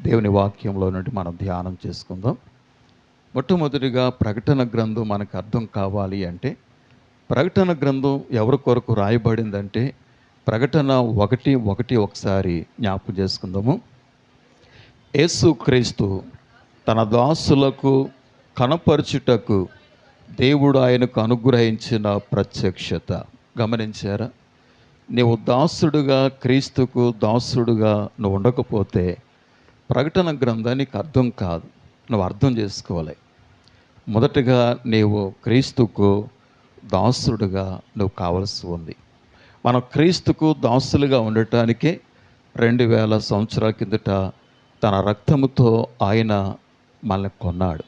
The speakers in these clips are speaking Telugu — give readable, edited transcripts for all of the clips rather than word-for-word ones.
దేవుని వాక్యంలో నుండి మనం ధ్యానం చేసుకుందాం. మొట్టమొదటిగా ప్రకటన గ్రంథం మనకు అర్థం కావాలి అంటే, ప్రకటన గ్రంథం ఎవరి కొరకు రాయబడిందంటే, ప్రకటన 1:1 ఒకసారి జ్ఞాపకం చేసుకుందాము. యేసుక్రీస్తు తన దాసులకు కనపరచుటకు దేవుడు ఆయనకు అనుగ్రహించిన ప్రత్యక్షత. గమనించారా? నీవు దాసుడుగా, క్రీస్తుకు దాసుడుగా నువ్వు ఉండకపోతే ప్రకటన గ్రంథానికి అర్థం కాదు. నువ్వు అర్థం చేసుకోవాలి. మొదటగా నీవు క్రీస్తుకు దాసుడుగా నువ్వు కావలసి ఉంది. మనం క్రీస్తుకు దాసులుగా ఉండటానికే 2000 సంవత్సరాల కిందట తన రక్తముతో ఆయన మనల్ని కొన్నాడు.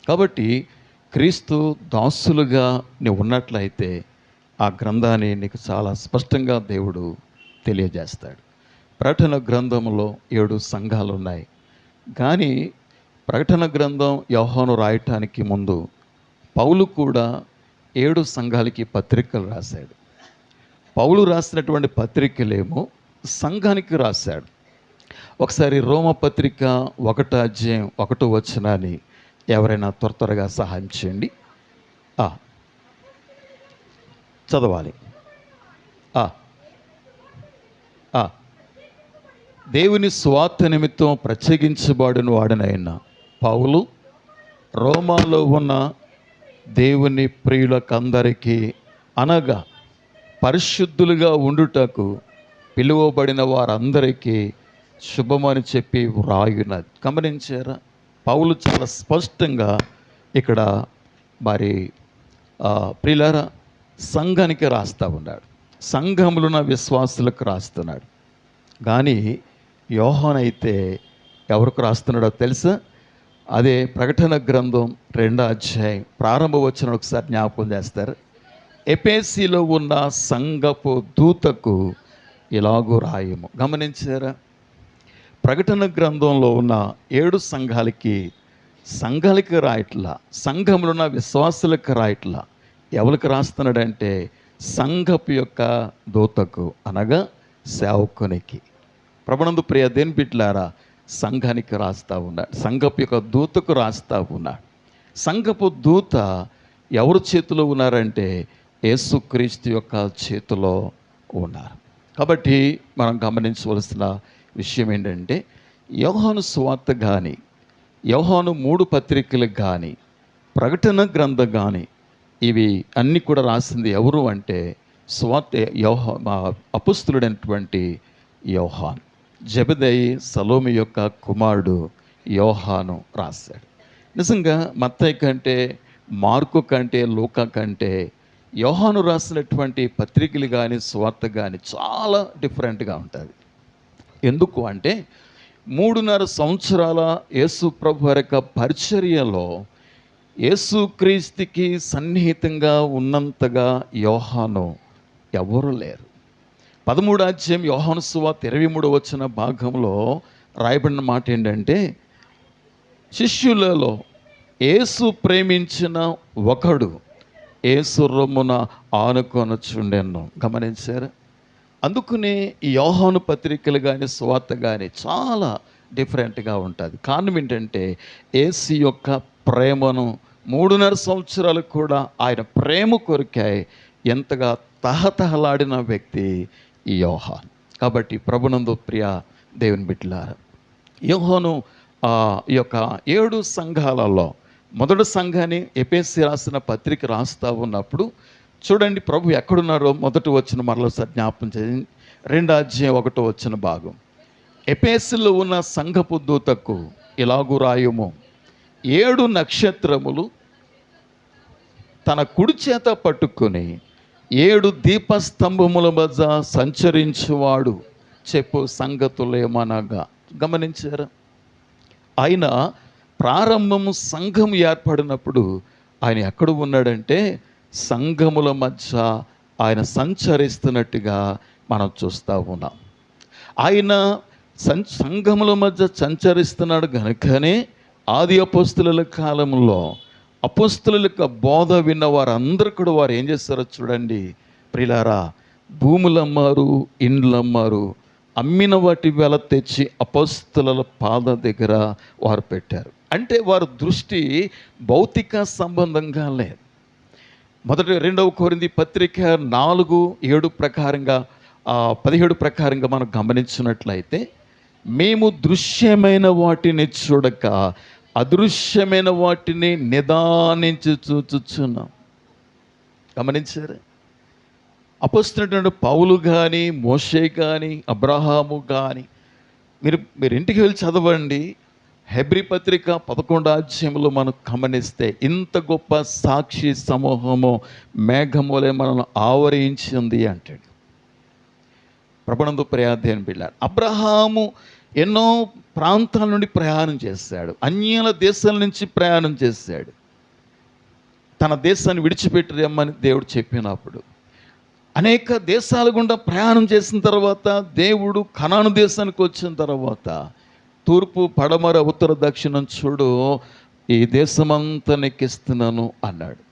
కాబట్టి క్రీస్తు దాసులుగా నువ్వు ఉన్నట్లయితే ఆ గ్రంథాన్ని నీకు చాలా స్పష్టంగా దేవుడు తెలియజేస్తాడు. ప్రకటన గ్రంథంలో 7 సంఘాలు ఉన్నాయి. కానీ ప్రకటన గ్రంథం యోహాను రాయటానికి ముందు పౌలు కూడా 7 సంఘాలకి పత్రికలు రాశాడు. పౌలు రాసినటువంటి పత్రికలేమో సంఘానికి రాశాడు. ఒకసారి రోమ పత్రిక 1:1 ఎవరైనా త్వరగా సహాయం చేయండి. చదవాలి. దేవుని స్వార్థ నిమిత్తం ప్రత్యేకించబడిన వాడనైన పౌలు రోమాలో ఉన్న దేవుని ప్రియులకందరికీ, అనగా పరిశుద్ధులుగా ఉండుటకు పిలువబడిన వారందరికీ శుభమని చెప్పి వ్రాయున్నది. గమనించారా? పౌలు చాలా స్పష్టంగా ఇక్కడ మరి ప్రియులారా సంఘానికి రాస్తూ ఉన్నాడు. సంఘములున్న విశ్వాసులకు రాస్తున్నాడు. కానీ యోహాను అయితే ఎవరికి రాస్తున్నాడో తెలుసా? అదే ప్రకటన గ్రంథం 2 ప్రారంభ వచనం ఒకసారి జ్ఞాపకం చేస్తారు. ఎఫెసీలో ఉన్న సంఘపు దూతకు ఇలాగూ రాయము. గమనించారా? ప్రకటన గ్రంథంలో ఉన్న 7 సంఘాలకి రాయట్లా, సంఘములున్న విశ్వాసులకు రాయట్లా. ఎవరికి రాస్తున్నాడంటే సంఘపు యొక్క దూతకు, అనగా సేవకునికి. ప్రభునందు ప్రియ దేని బిడ్డలారా, సంఘానికి రాస్తా ఉన్నాడు. సంఘపు యొక్క దూతకు రాస్తా ఉన్నాడు. సంఘపు దూత ఎవరి చేతిలో ఉన్నారంటే యేసుక్రీస్తు యొక్క చేతిలో ఉన్నారు. కాబట్టి మనం గమనించవలసిన విషయం ఏంటంటే, యోహాను సువార్త కానీ, యోహాను 3 పత్రికలు కానీ, ప్రకటన గ్రంథం కానీ, ఇవి అన్నీ కూడా రాసింది ఎవరు అంటే అపుస్తులుడైనటువంటి యోహాను. జెబెదయి సలోమి యొక్క కుమారుడు యోహాను రాశాడు. నిజంగా మత్తయి కంటే, మార్కు కంటే, లూకా కంటే యోహాను రాసినటువంటి పత్రికలు కానీ సువార్త కానీ చాలా డిఫరెంట్గా ఉంటుంది. ఎందుకు అంటే 3.5 సంవత్సరాల యేసు ప్రభు యొక్క పరిచర్యలో యేసుక్రీస్తుకి సన్నిహితంగా ఉన్నంతగా యోహాను ఎవరు లేరు. 13వ యోహాను సువార్త 23వ భాగంలో రాయబడిన మాట ఏంటంటే, శిష్యులలో యేసు ప్రేమించిన ఒకడు యేసు రొమ్మున ఆనుకొనుచుండెను. గమనించారా? అందుకనే ఈ యోహాను పత్రికలు కానీ సువార్త కానీ చాలా డిఫరెంట్గా ఉంటుంది. కారణం ఏంటంటే యేసు యొక్క ప్రేమను 3.5 సంవత్సరాలు కూడా ఆయన ప్రేమ కొరికాయి ఎంతగా తహతహలాడిన వ్యక్తి ఈ యోహాను. కాబట్టి ప్రభునందు ప్రియ దేవుని బిడ్డలారా, యోహాను ఈ యొక్క 7 సంఘాలలో మొదటి సంఘాన్ని ఎఫెసీ రాసిన పత్రిక రాస్తూ ఉన్నప్పుడు చూడండి ప్రభు ఎక్కడున్నారో మొదటి వచ్చిన మరలోసారి జ్ఞాపకం చేయండి. 2:1 భాగం. ఎఫెసీలో ఉన్న సంఘపు దూతకు ఇలాగు రాయుము, 7 నక్షత్రములు తన కుడి చేత పట్టుకొని 7 దీపస్తంభముల మధ్య సంచరించువాడు చెప్పు సంగతులేమనగా. గమనించారా? ఆయన ప్రారంభము సంఘం ఏర్పడినప్పుడు ఆయన ఎక్కడ ఉన్నాడంటే సంఘముల మధ్య ఆయన సంచరిస్తున్నట్టుగా మనం చూస్తూ ఉన్నాం. ఆయన సంఘముల మధ్య సంచరిస్తున్నాడు కనుకనే ఆది అపోస్తుల కాలంలో అపోస్తుల యొక్క బోధ విన్న వారందరూ కూడా వారు ఏం చేస్తారో చూడండి ప్రియులారా, భూములు అమ్మారు, ఇండ్లు అమ్మారు, అమ్మిన వాటి వెల తెచ్చి అపొస్తలుల పాద దగ్గర వారు పెట్టారు. అంటే వారి దృష్టి భౌతిక సంబంధంగా లేదు. మొదటి 2వ కొరింథీ పత్రిక 4:7 ప్రకారంగా 17 ప్రకారంగా మనం గమనించినట్లయితే, మేము దృశ్యమైన వాటిని చూడక అదృశ్యమైన వాటిని నిదానించి చూచుచున్నాం. గమనించారా? అపొస్తలుడైన పౌలు కానీ, మోషే కానీ, అబ్రహాము కానీ, మీరు ఇంటికి వెళ్ళి చదవండి. హెబ్రీ పత్రిక 11వ అధ్యాయంలో మనం గమనిస్తే, ఇంత గొప్ప సాక్షి సమూహము మేఘములే మనల్ని ఆవరించింది అంటాడు. ప్రభునందు ప్రియాదేని బిడ్డలారా, అబ్రహాము ఎన్నో ప్రాంతాల నుండి ప్రయాణం చేశాడు. అన్యుల దేశాల నుంచి ప్రయాణం చేశాడు. తన దేశాన్ని విడిచిపెట్టి రమ్మని దేవుడు చెప్పినప్పుడు అనేక దేశాల గుండా ప్రయాణం చేసిన తర్వాత, దేవుడు కనాను దేశానికి వచ్చిన తర్వాత, తూర్పు పడమర ఉత్తర దక్షిణం చూడు, ఈ దేశమంతా నీకిస్తున్నాను అన్నాడు.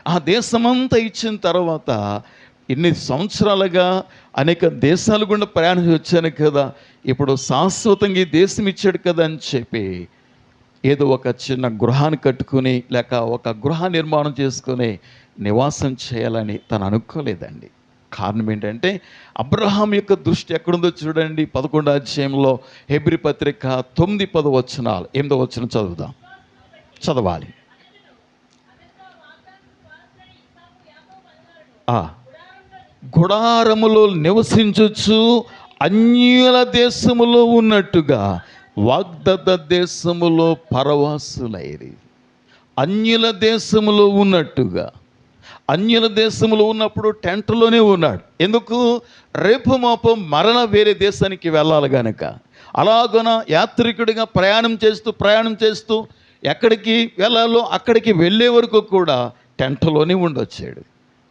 ఆ దేశమంతా ఇచ్చిన తర్వాత, ఇన్ని సంవత్సరాలుగా అనేక దేశాల గుండా ప్రయాణం వచ్చాను కదా, ఇప్పుడు శాశ్వతంగా ఈ దేశం ఇచ్చాడు కదా అని చెప్పి ఏదో ఒక చిన్న గృహాన్ని కట్టుకుని, లేక ఒక గృహ నిర్మాణం చేసుకుని నివాసం చేయాలని తను అనుకోలేదండి. కారణం ఏంటంటే, అబ్రహాం యొక్క దృష్టి ఎక్కడుందో చూడండి. 11వ అధ్యాయంలో హెబ్రీ పత్రిక 9-10 వచనాలు. 8వ వచనం చదువుదాం, చదవాలి. గుడారములో నివసించుచు అన్యుల దేశములో ఉన్నట్టుగా వాగ్దత్త దేశములో పరవాసులైరి. అన్యుల దేశములో ఉన్నట్టుగా, అన్యుల దేశంలో ఉన్నప్పుడు టెంట్లోనే ఉన్నాడు. ఎందుకు? రేపు మాపం మరణ వేరే దేశానికి వెళ్ళాలి గనక. అలాగన యాత్రికుడిగా ప్రయాణం చేస్తూ ఎక్కడికి వెళ్ళాలో అక్కడికి వెళ్ళే వరకు కూడా టెంట్లోనే ఉండొచ్చాడు.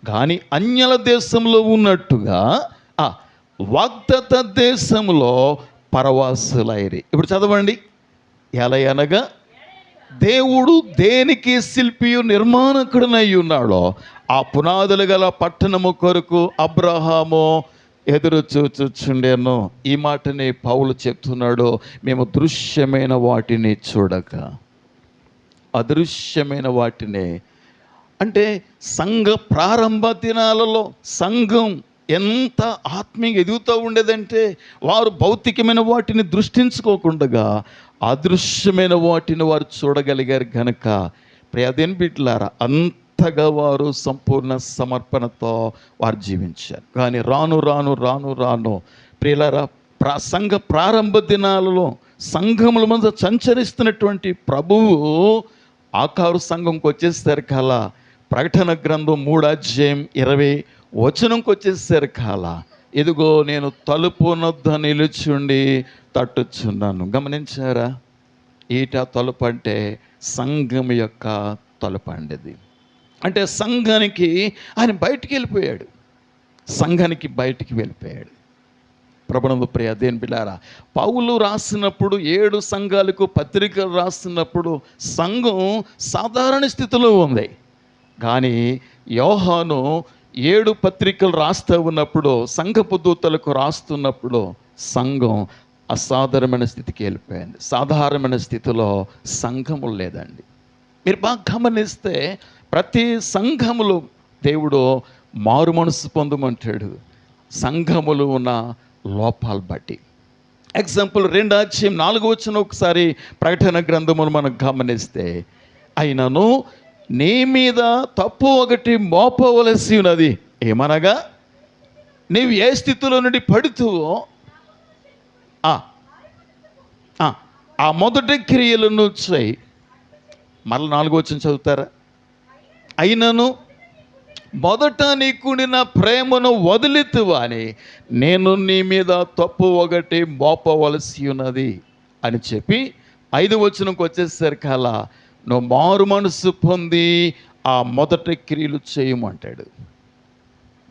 కానీ అన్యుల దేశంలో ఉన్నట్టుగా వాగ్దత్త దేశంలో పరవాసులైరి. ఇప్పుడు చదవండి. ఎలా అనగా, దేవుడు దేనికి శిల్పియు నిర్మాణకుడనై ఉన్నాడో ఆ పునాదులు గల పట్టణము కొరకు అబ్రహాము ఎదురు చూచుచుండెను. ఈ మాటని పౌలు చెప్తున్నాడు. మేము దృశ్యమైన వాటిని చూడక అదృశ్యమైన వాటిని, అంటే సంఘ ప్రారంభ దినాలలో సంఘం ఎంత ఆత్మీయంగా ఎదుగుతూ ఉండేదంటే, వారు భౌతికమైన వాటిని దృష్టించుకోకుండా అదృశ్యమైన వాటిని వారు చూడగలిగారు కనుక, ప్రియదేని బిడ్డలారా, అంతగా వారు సంపూర్ణ సమర్పణతో వారు జీవించారు. కానీ రాను ప్రియులారా, సంఘ ప్రారంభ దినాలలో సంఘముల మధ్య సంచరిస్తున్నటువంటి ప్రభువు ఆకారు సంఘంకి వచ్చేసరికల్లా, ప్రకటన గ్రంథం 3:20 వచనంకి వచ్చేసరికల్లా, ఇదిగో నేను తలుపు నొద్ద నిలుచుండి తట్టుచున్నాను. గమనించారా? ఈట తలుపు అంటే సంఘం యొక్క తలుపు అండిది. అంటే సంఘానికి ఆయన బయటికి వెళ్ళిపోయాడు. ప్రభునందు ప్రియ దేని బిడ్డలారా, పౌలు రాసినప్పుడు 7 సంఘాలకు పత్రికలు రాసినప్పుడు సంఘం సాధారణ స్థితిలో ఉంది. కానీ యోహాను 7 పత్రికలు రాస్తూ ఉన్నప్పుడు, సంఘపు దూతలకు రాస్తున్నప్పుడు సంఘం అసాధారణమైన స్థితికి వెళ్ళిపోయింది. సాధారణమైన స్థితిలో సంఘము లేదండి. మీరు బాగా గమనిస్తే ప్రతి సంఘములో దేవుడు మారు మనసు పొందమంటాడు, సంఘములు ఉన్న లోపాలు బట్టి. ఎగ్జాంపుల్ 2:4 ఒకసారి ప్రకటన గ్రంథమును మనం గమనిస్తే, అయినను నీ మీద తప్పు ఒకటి మోపవలసి ఉన్నది. ఏమనగా, నీవు ఏ స్థితిలో నుండి పడుతువో ఆ మొదటి క్రియలను చేయి. మళ్ళీ 4 చదువుతారా? అయినను మొదట నీకుండిన ప్రేమను వదిలితువా అని నేను నీ మీద తప్పు ఒకటి మోపవలసి ఉన్నది అని చెప్పి 5 వచ్చేసరికల్లా, నువ్వు మారు మనసు పొంది ఆ మొదటి క్రియలు చేయమంటాడు.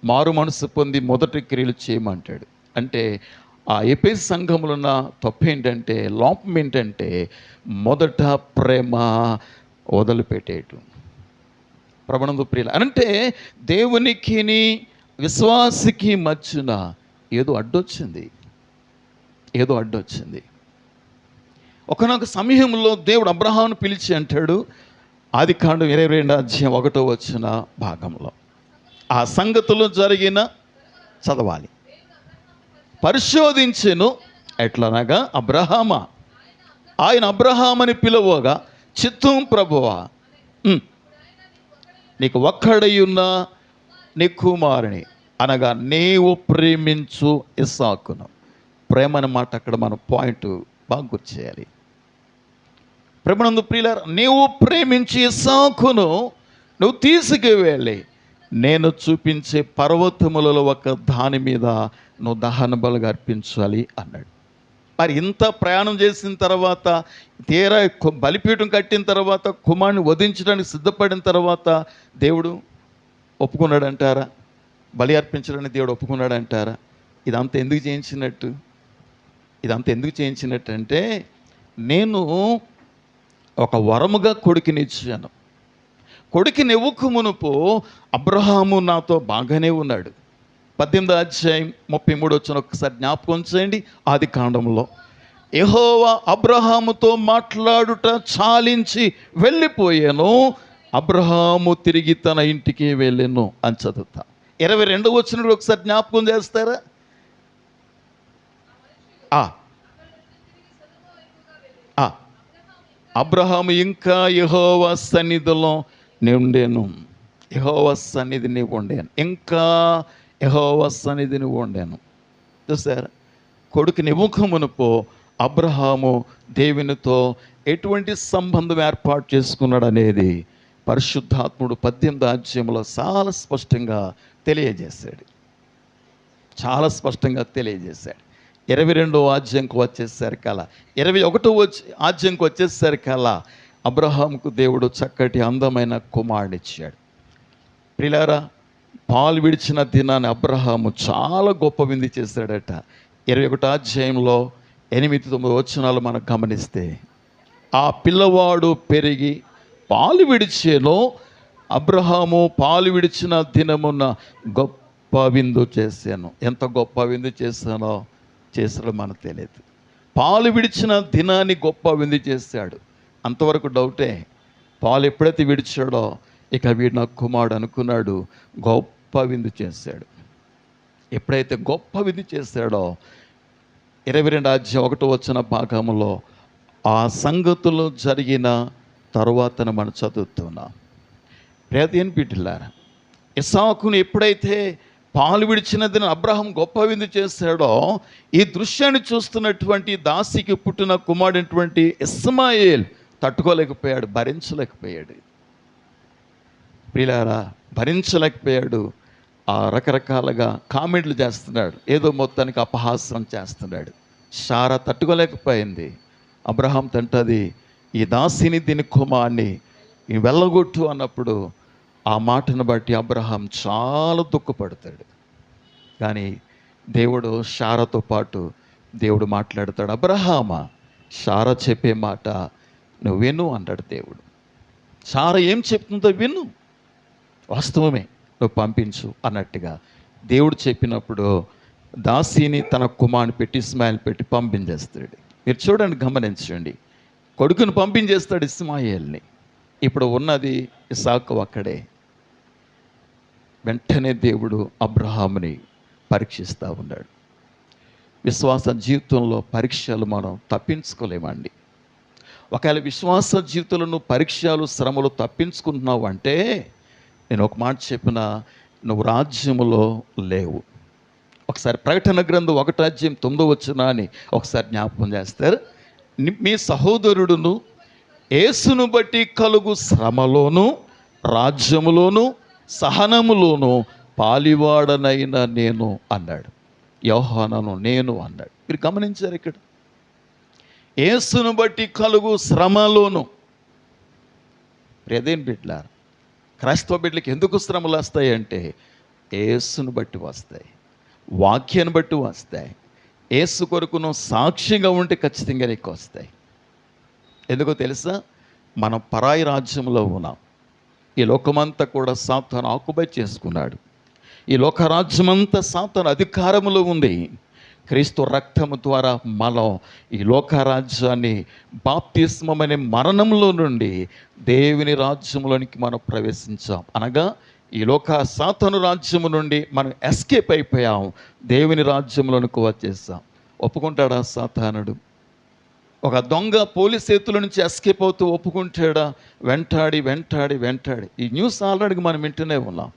మారు మనసు పొంది మొదటి క్రియలు చేయమంటాడు. అంటే ఆ ఎఫెసు సంఘములో ఉన్న తప్పు ఏంటంటే, లోపం ఏంటంటే, మొదట ప్రేమ వదిలిపెట్టేయటం. ప్రభునందు ప్రియులు, అంటే దేవునికి విశ్వాసికి మధ్యన ఏదో అడ్డొచ్చింది. ఏదో అడ్డొచ్చింది. ఒకనొక సమయంలో దేవుడు అబ్రహామును పిలిచి అంటాడు, ఆదికాండం 22:1 భాగంలో ఆ సంగతులు జరిగిన చదవాలి. పరిశోధించెను ఎట్లనగా, అబ్రహామా, ఆయన అబ్రహామని పిలువగా, చిత్తం ప్రభువా, నీకు ఒక్కడయున్న నీ కుమారుని అనగా నీవు ప్రేమించు ఇస్సాకును. ప్రేమ అనే మాట అక్కడ మన పాయింట్ బాగా గుర్తు చేయాలి. ప్రేమనందు ప్రియులారా, నీవు ప్రేమించి ఇస్సాకును నువ్వు తీసుకువెళ్ళి నేను చూపించే పర్వతములలో ఒక దాని మీద నువ్వు దహన బలుగా అర్పించాలి అన్నాడు. మరి ఇంత ప్రయాణం చేసిన తర్వాత, తీరా బలిపీఠం కట్టిన తర్వాత, కుమారుని వధించడానికి సిద్ధపడిన తర్వాత దేవుడు ఒప్పుకున్నాడంటారా? బలి అర్పించడానికి దేవుడు ఒప్పుకున్నాడంటారా? ఇదంతా ఎందుకు చేయించినట్టు అంటే, నేను ఒక వరముగా కొడుకునిచ్చాను. కొడుకుని ఇవ్వక మునుపు అబ్రహాము నాతో బాగానే ఉన్నాడు. 18:33 ఒకసారి జ్ఞాపకం చేయండి. ఆదికాండంలో యెహోవా అబ్రహాముతో మాట్లాడుట చాలించి వెళ్ళిపోయాను, అబ్రహాము తిరిగి తన ఇంటికి వెళ్ళాను అని చదువుతా. 22 ఒకసారి జ్ఞాపకం చేస్తారా? అబ్రహాము ఇంకా యెహోవా సన్నిధిలో ఉండెను. యెహోవా సన్నిధిని ఉండేను, ఇంకా యెహోవా సన్నిధిని ఉండేను. చూసారా, కొడుకుని ఇవ్వకమునుపు అబ్రహాము దేవునితో ఎటువంటి సంబంధం ఏర్పాటు చేసుకున్నాడు అనేది పరిశుద్ధాత్ముడు 18 చాలా స్పష్టంగా తెలియజేశాడు. 22 వచ్చేసరికల్లా 21 వచ్చేసరికల్లా అబ్రహాముకు దేవుడు చక్కటి అందమైన కుమారుడిచ్చాడు. ప్రియులారా, పాలు విడిచిన దినాన్ని అబ్రహాము చాలా గొప్ప విందు చేశాడట. 21 8-9 మనం గమనిస్తే, ఆ పిల్లవాడు పెరిగి పాలు విడిచేను, అబ్రహాము పాలు విడిచిన దినమున గొప్ప విందు చేశాను. ఎంత గొప్ప విందు చేశాడో మనకు తెలియదు. పాలు విడిచిన దినాన్ని గొప్ప విందు చేశాడు. అంతవరకు డౌటే. పాలు ఎప్పుడైతే విడిచాడో ఇక వీడు నా కుమారుడు అనుకున్నాడు. గొప్ప విందు చేశాడు. ఎప్పుడైతే గొప్ప విందు చేశాడో 22:1 భాగంలో ఆ సంగతులు జరిగిన తరువాతను మనం చదువుతున్నాం. ప్రియదేని బిడ్డలారా, ఇస్సాకును ఎప్పుడైతే పాలు విడిచినదిన అబ్రహాం గొప్ప విందు చేశాడో, ఈ దృశ్యాన్ని చూస్తున్నటువంటి దాసికి పుట్టిన కుమారుడైనటువంటి ఇస్మాయేల్ తట్టుకోలేకపోయాడు, భరించలేకపోయాడు. ప్రియులారా, భరించలేకపోయాడు. ఆ రకరకాలుగా కామెంట్లు చేస్తున్నాడు, ఏదో మొత్తానికి అపహాస్యం చేస్తున్నాడు. శారా తట్టుకోలేకపోయింది. అబ్రహాం తంటది, ఈ దాసిని దీని కుమార్ని వెళ్ళగొట్టు అన్నప్పుడు ఆ మాటను బట్టి అబ్రహాం చాలా దుఃఖపడతాడు. కానీ దేవుడు శారాతో పాటు దేవుడు మాట్లాడతాడు. అబ్రహామా, శారా చెప్పే మాట నువ్వు విను అన్నాడు దేవుడు. శారా ఏం చెప్తుందో విను, వాస్తవమే, నువ్వు పంపించు అన్నట్టుగా దేవుడు చెప్పినప్పుడు దాసిని తన కుమారుని పెట్టి ఇస్మాయిల్ పెట్టి పంపించేస్తాడు. మీరు చూడండి, గమనించండి. కొడుకుని పంపించేస్తాడు ఇస్మాయిల్ని. ఇప్పుడు ఉన్నది ఇస్సాకు అక్కడే. వెంటనే దేవుడు అబ్రహాముని పరీక్షిస్తూ ఉన్నాడు. విశ్వాస జీవితంలో పరీక్షలు మనం తప్పించుకోలేమండి. ఒకవేళ విశ్వాస జీవితంలో పరీక్షలు శ్రమలు తప్పించుకుంటున్నావు అంటే, నేను ఒక మాట చెప్పిన, నువ్వు రాజ్యములో లేవు. ఒకసారి ప్రకటన గ్రంథం 1:9 అని ఒకసారి జ్ఞాపకం చేస్తారు. మీ సహోదరుడును యేసును బట్టి కలుగు శ్రమలోను రాజ్యములోను సహనములోను పాలివాడనైన నేను అన్నాడు. యోహానను నేను అన్నాడు. మీరు గమనించారు, ఇక్కడ యేసును బట్టి కలుగు శ్రమలోను. ప్రియదేని బిడ్డలారా, క్రైస్తవ బిడ్డలకి ఎందుకు శ్రమలు వస్తాయి అంటే, యేసును బట్టి వస్తాయి, వాక్యాన్ని బట్టి వస్తాయి. యేసు కొరకును సాక్షిగా ఉంటే ఖచ్చితంగా నీకు వస్తాయి. ఎందుకో తెలుసా? మనం పరాయి రాజ్యంలో ఉన్నాం. ఈ లోకమంతా కూడా సాతాను ఆక్యుపై చేసుకున్నాడు. ఈ లోకరాజ్యమంతా సాతాను అధికారంలో ఉంది. క్రీస్తు రక్తము ద్వారా మనం ఈ లోకరాజ్యాన్ని బాప్తిస్మం అనే మరణంలో నుండి దేవుని రాజ్యంలోనికి మనం ప్రవేశించాం. అనగా ఈ లోక సాతాను రాజ్యము నుండి మనం ఎస్కేప్ అయిపోయాం, దేవుని రాజ్యంలోనికి వచ్చేసాం. ఒప్పుకుంటాడా సాతానుడు? ఒక దొంగ పోలీస్ చేతుల నుంచి ఎస్కేప్ అవుతూ ఒప్పుకుంటాడా? వెంటాడి వెంటాడి వెంటాడి. ఈ న్యూస్ ఆల్రెడీ మనం వింటూనే ఉన్నాం,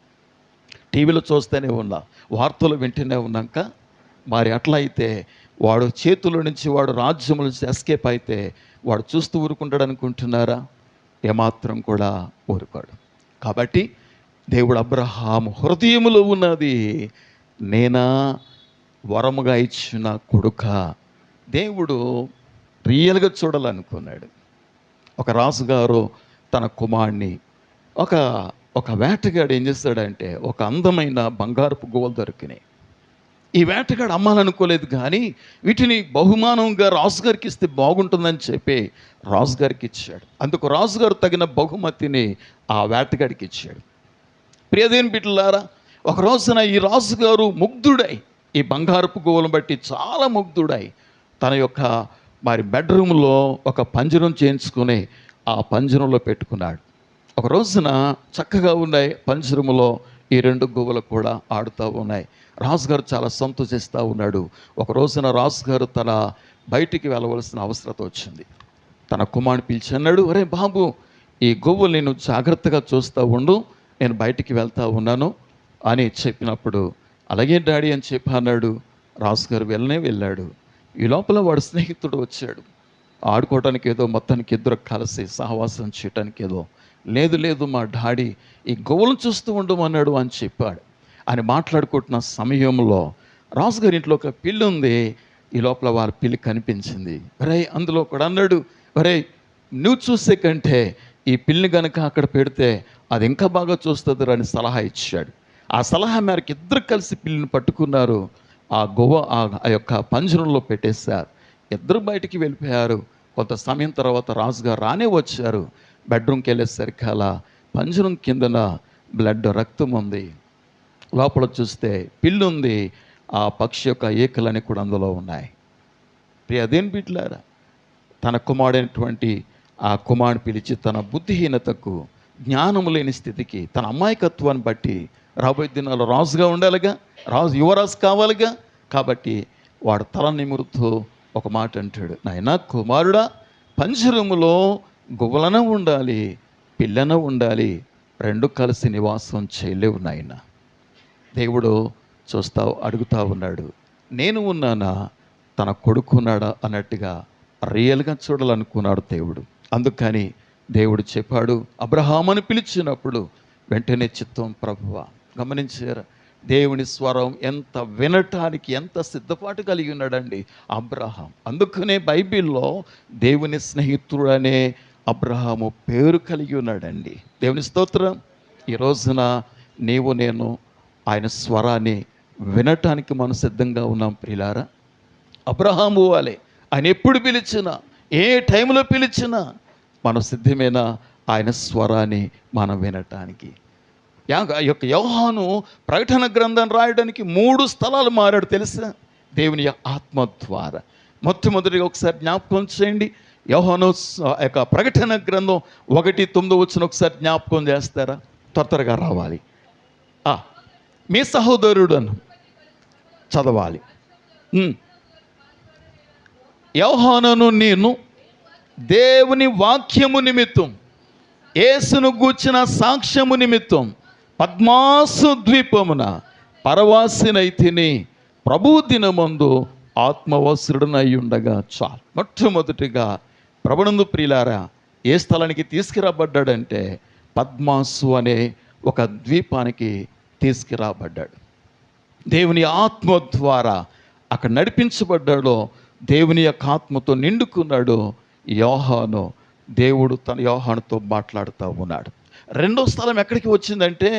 టీవీలో చూస్తూనే ఉన్నాం, వార్తలు వింటూనే ఉన్నాక మరి అట్లా అయితే వాడు చేతుల నుంచి, వాడు రాజ్యం నుంచి ఎస్కేప్ అయితే వాడు చూస్తూ ఊరుకుంటాడు అనుకుంటున్నారా? ఏమాత్రం కూడా ఊరుకోడు. కాబట్టి దేవుడు అబ్రహాము హృదయములో ఉన్నది నేనా వరముగా ఇచ్చిన కొడుక. దేవుడు రియల్గా చూడాలనుకున్నాడు. ఒక రాజుగారు తన కుమారుణ్ణి ఒక ఒక వేటగాడు ఏం చేస్తాడంటే, ఒక అందమైన బంగారపు గువ్వలు దొరికినాయి. ఈ వేటగాడు అమ్మాలనుకోలేదు, కానీ వీటిని బహుమానంగా రాజుగారికి ఇస్తే బాగుంటుందని చెప్పి రాజుగారికి ఇచ్చాడు. అందుకు రాజుగారు తగిన బహుమతిని ఆ వేటగాడికి ఇచ్చాడు. ప్రియదేని బిడ్డలారా, ఒక రోజున ఈ రాజుగారు ముగ్ధుడై, ఈ బంగారపు గువ్వలను బట్టి చాలా ముగ్ధుడై తన యొక్క మరి బెడ్రూమ్లో ఒక పంజరం చేయించుకొని ఆ పంజరంలో పెట్టుకున్నాడు. ఒక రోజున చక్కగా ఉన్నాయి పంజరములో ఈ రెండు గువ్వలు కూడా ఆడుతూ ఉన్నాయి. రాజుగారు చాలా సంతోషిస్తూ ఉన్నాడు. ఒక రోజున రాజుగారు తన బయటికి వెళ్ళవలసిన అవసరత వచ్చింది. తన కుమారుని పిలిచి అన్నాడు, అరే బాబు, ఈ గువ్వలు నేను జాగ్రత్తగా చూస్తూ ఉండు, నేను బయటికి వెళ్తూ ఉన్నాను అని చెప్పినప్పుడు, అలాగే డాడీ అని చెప్పి అన్నాడు. రాజుగారు వెళ్ళాడు. ఈ లోపల వాడు స్నేహితుడు వచ్చాడు. ఆడుకోవడానికి ఏదో మొత్తానికి ఇద్దరు కలిసి సహవాసం చేయటానికి ఏదో, లేదు మా డాడీ ఈ గోవులను చూస్తూ ఉండమన్నాడు అని చెప్పాడు అని మాట్లాడుకుంటున్న సమయంలో రాజుగారి ఇంట్లో ఒక పిల్లి ఉంది. ఈ లోపల వారి పిల్లి కనిపించింది. అరే అందులో కూడా అన్నాడు, అరే నువ్వు చూసే కంటే ఈ పిల్లిని కనుక అక్కడ పెడితే అది ఇంకా బాగా చూస్తుంది అని సలహా ఇచ్చాడు. ఆ సలహా మేరకు ఇద్దరు కలిసి పిల్లిని పట్టుకున్నారు. ఆ గోవ ఆ యొక్క పంజరంలో పెట్టేశారు. ఇద్దరు బయటికి వెళ్ళిపోయారు. కొంత సమయం తర్వాత రాజుగారు రానే వచ్చారు. బెడ్రూమ్కి వెళ్ళేసరికి అలా పంజరం కిందన బ్లడ్, రక్తం ఉంది. లోపల చూస్తే పిల్లి ఉంది. ఆ పక్షి యొక్క ఏకలన్నీ కూడా అందులో ఉన్నాయి. అదేం బిడ్డలారా, తన కుమారుడైనటువంటి ఆ కుమారుని పిలిచి తన బుద్ధిహీనతకు, జ్ఞానము లేని స్థితికి, తన అమాయకత్వాన్ని బట్టి రాబోయే దినాల్లో రాజుగా ఉండాలిగా, యువరాజు కావాలిగా. కాబట్టి వాడు తల నిమురుతూ ఒక మాట అంటాడు, నాయనా కుమారుడా, పంజరములో గువ్వలన ఉండాలి, పిల్లన ఉండాలి, రెండు కలిసి నివాసం చేయలేవు నాయన. దేవుడు అడుగుతా ఉన్నాడు, నేను ఉన్నానా, తన కొడుకున్నాడా అన్నట్టుగా రియల్గా చూడాలనుకున్నాడు దేవుడు. అందుకని దేవుడు చెప్పాడు, అబ్రహాముని పిలిచినప్పుడు వెంటనే చిత్తం ప్రభువా. గమనించారా, దేవుని స్వరం ఎంత వినటానికి ఎంత సిద్ధపాటు కలిగి ఉన్నాడండి అబ్రహాం. అందుకనే బైబిల్లో దేవుని స్నేహితుడనే అబ్రహాము పేరు కలిగి ఉన్నాడండి. దేవుని స్తోత్రం. ఈ రోజున నీవు నేను ఆయన స్వరాన్ని వినటానికి మనం సిద్ధంగా ఉన్నాం ప్రియులారా. అబ్రహాము వాలే ఆయన ఎప్పుడు పిలిచినా, ఏ టైంలో పిలిచినా మనం సిద్ధమైన ఆయన స్వరాన్ని మనం వినటానికి. యొక్క యోహాను ప్రకటన గ్రంథం రాయడానికి 3 స్థలాలు మారాడు తెలుసా, దేవుని ఆత్మ ద్వారా. మొట్టమొదటిగా ఒకసారి జ్ఞాపకం చేయండి, యోహాను యొక్క ప్రకటన గ్రంథం 1:9 ఒకసారి జ్ఞాపకం చేస్తారా? త్వరగా రావాలి. మీ సహోదరుడను చదవాలి. యోహానును నేను దేవుని వాక్యము నిమిత్తం, యేసును గూర్చిన సాక్ష్యము నిమిత్తం పద్మాసు ద్వీపమున పరవాసినైతిని, ప్రభు దినమందు ఆత్మవసరుడనై ఉండగా చాలు. మొట్టమొదటిగా ప్రభునందు ప్రియులారా ఏ స్థలానికి తీసుకురాబడ్డాడంటే పద్మాసు అనే ఒక ద్వీపానికి తీసుకురాబడ్డాడు. దేవుని ఆత్మ ద్వారా అక్కడ నడిపించబడ్డాడో, దేవుని యొక్క ఆత్మతో నిండుకున్నాడు యోహాను. దేవుడు తన యోహానుతో మాట్లాడుతూ ఉన్నాడు. రెండో స్థలం ఎక్కడికి వచ్చిందంటే